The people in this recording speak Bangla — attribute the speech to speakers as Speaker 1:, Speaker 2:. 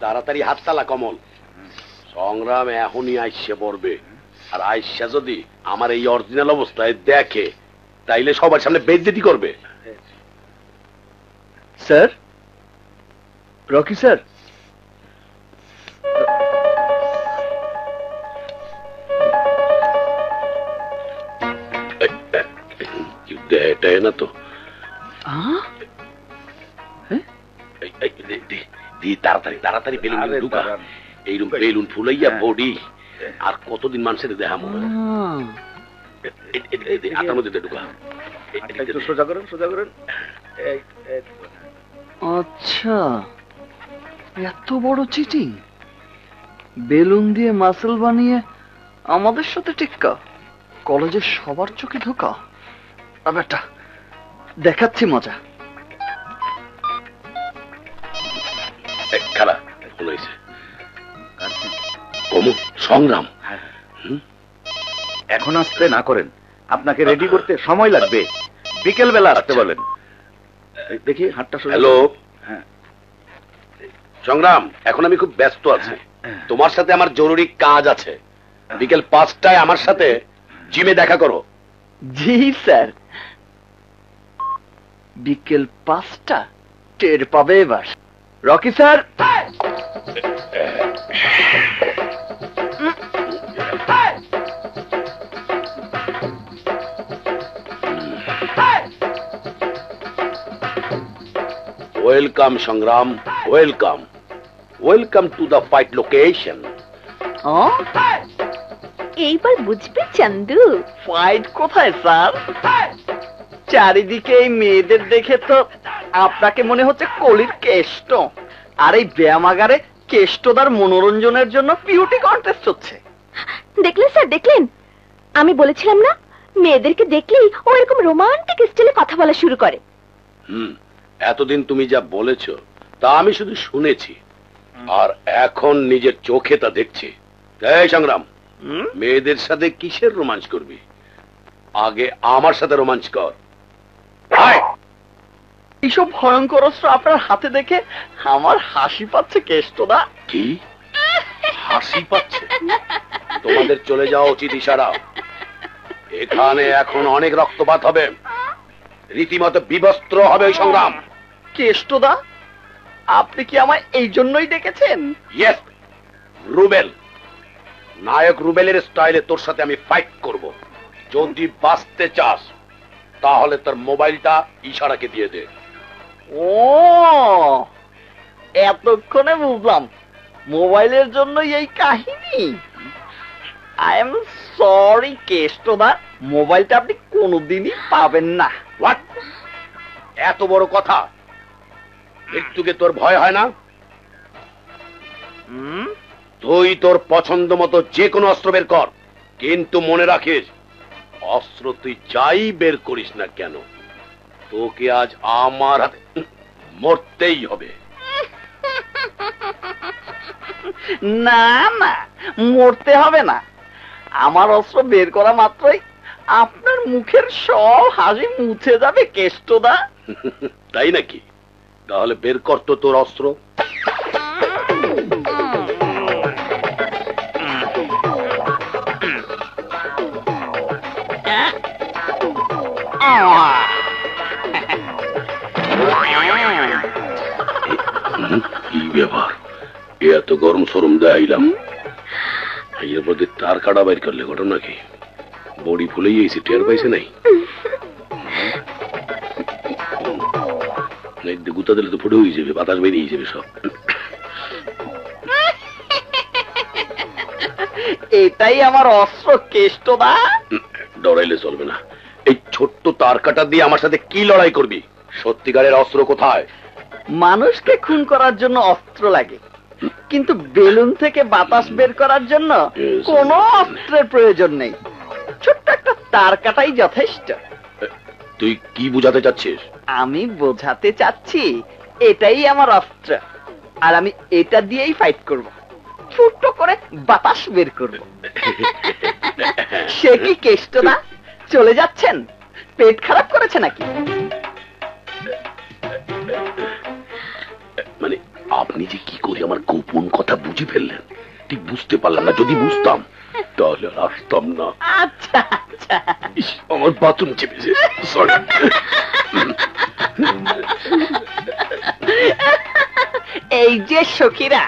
Speaker 1: তাড়াতাড়ি হাত চালা কমল। সংগ্রাম এখনই আইসে পড়বে, আর আইসা যদি আমার এই অরিজিনাল অবস্থায় দেখে তাইলে সবার সামনে বেইজ্জতি করবে।
Speaker 2: Sir, Rocky sir.
Speaker 1: না তো তাড়াতাড়ি তাড়াতাড়ি বেলুন ঢুকা। এইরকম বেলুন ফুলাইয়া বডি আর কতদিন মানুষের দেখাবো। আটার মধ্যে ঢুকা।
Speaker 2: সোজা করেন, সোজা করেন। আচ্ছা, এত বড় চিটিং! বেলুন দিয়ে মাসেল বানিয়ে আমাদের সাথে টিক্কা, কলেজের সবার চোখে ধোকা। ব্যাপারটা দেখাচ্ছি মজা।
Speaker 1: খেলা ফোন হয়েছে। সংগ্রাম
Speaker 3: এখন আসতে না করেন, আপনাকে রেডি করতে সময় লাগবে, বিকেল বেলা আসতে বলেন। দেখি হাতটা।
Speaker 1: হ্যালো সংগ্রাম, এখন আমি খুব ব্যস্ত আছি, তোমার সাথে আমার জরুরি কাজ আছে। বিকেল 5টায় আমার সাথে জিমে দেখা করো।
Speaker 2: জি স্যার, বিকেল 5টা টের পাবে এবার। রকি স্যার,
Speaker 1: ওয়েলকাম সংগ্রাম, welcome, welcome to the fight location.
Speaker 4: এইবার বুঝবে চান্দু।
Speaker 2: ফাইট কোথায় স্যার? চারিদিকে এই মেয়েদের দেখে তো আপনাকে মনে হচ্ছে কলির কেষ্ট, আর এই ব্যায়ামাগারে কেষ্টদার মনোরঞ্জনের জন্য বিউটি কন্টেস্ট হচ্ছে।
Speaker 4: দেখলেন স্যার, দেখলেন? আমি বলেছিলাম না, মেয়েদেরকে দেখলেই ও এরকম রোমান্টিক স্টাইলে কথা বলা শুরু করে।
Speaker 1: এতদিন তুমি যা বলেছো তা আমি শুধু শুনেছি, আর এখন নিজের চোখে তা দেখছি। এই সংগ্রাম, মেয়েদের সাথে কিসের রোমাঞ্চ করবি? আগে আমার সাথে রোমাঞ্চ কর।
Speaker 2: এইসব ভয়ঙ্কর অস্ত্র আপনার হাতে দেখে আমার হাসি পাচ্ছে কেষ্টদা।
Speaker 1: কি হাসি পাচ্ছে? তোমাদের চলে যাওয়া উচিত ইশারা। এখানে এখন অনেক রক্তপাত হবে, রীতিমতো বিবস্ত্র হবে ওই সংগ্রাম।
Speaker 2: কেষ্টদা, আপনি কি আমায় এই জন্যই ডেকেছেন?
Speaker 1: ইয়েস, রুবেল, নায়ক রুবেলের স্টাইলে তোর সাথে আমি ফাইট করব। যদি বাঁচতে চাস তাহলে তোর মোবাইলটা ইশারাকে দিয়ে দে।
Speaker 2: ও, এতক্ষণে বুঝলাম মোবাইলের জন্য এই কাহিনী। আই এম সরি কেষ্টদা, মোবাইলটা আপনি কোনোদিনই পাবেন না।
Speaker 1: হোয়াট? এত বড় কথা? মৃত্যুকে তোর ভয় হয় না? তুই তোর পছন্দ মতো যে কোনো অস্ত্র বের কর, কিন্তু মনে রাখিস অস্ত্র তুই যাই বের করিস না কেন, তোকে আজ আমার হাতে মরতেই হবে।
Speaker 2: না না, মরতে হবে না। আমার অস্ত্র বের করা মাত্রই আপনার মুখের সব হাসি মুছে যাবে কেষ্টদা।
Speaker 1: তাই নাকি? তাহলে বের কর তো তোর অস্ত্র। কি ব্যাপার, এত গরম সরম দেখাইলাম, এর মধ্যে তার কাটা বাইর করলে ঘটনা কি? বডি ফুলে গিয়েছে, টের পাইছে নাই? গুতা দিলে তো ফুটে হয়ে যাবে, বাতাস বেরিয়ে যাবে সব।
Speaker 2: এটাই আমার অস্ত্র কেষ্টদা।
Speaker 1: ডরাইলে চলবে না। এই ছোট্ট তার কাটা দিয়ে আমার সাথে কি লড়াই করবি? সত্যিকারের অস্ত্র কোথায়?
Speaker 2: মানুষকে খুন করার জন্য অস্ত্র লাগে, কিন্তু বেলুন থেকে বাতাস বের করার জন্য কোনো অস্ত্রের প্রয়োজন নেই। ছোট্ট একটা তার কাটাই যথেষ্ট।
Speaker 1: তুই কি বোঝাতে চাচ্ছিস?
Speaker 2: আমি বোঝাতে চাচ্ছি এটাই আমার অস্ত্র, আর আমি এটা দিয়েই ফাইট করব, ছোট্ট করে বাতাস বের করব। সে কি কেষ্টদা, চলে যাচ্ছেন? পেট খারাপ করেছে নাকি?
Speaker 1: মানে আপনি যে কি করে আমার গোপন কথা বুঝে ফেললেন ঠিক বুঝতে পারলাম না। যদি বুঝতাম তাহলে আর আসতাম না।
Speaker 2: আচ্ছা আচ্ছা,
Speaker 1: ইস, আমার বাথরুম চেপেছে, সরি।
Speaker 2: এই যে সখীরা,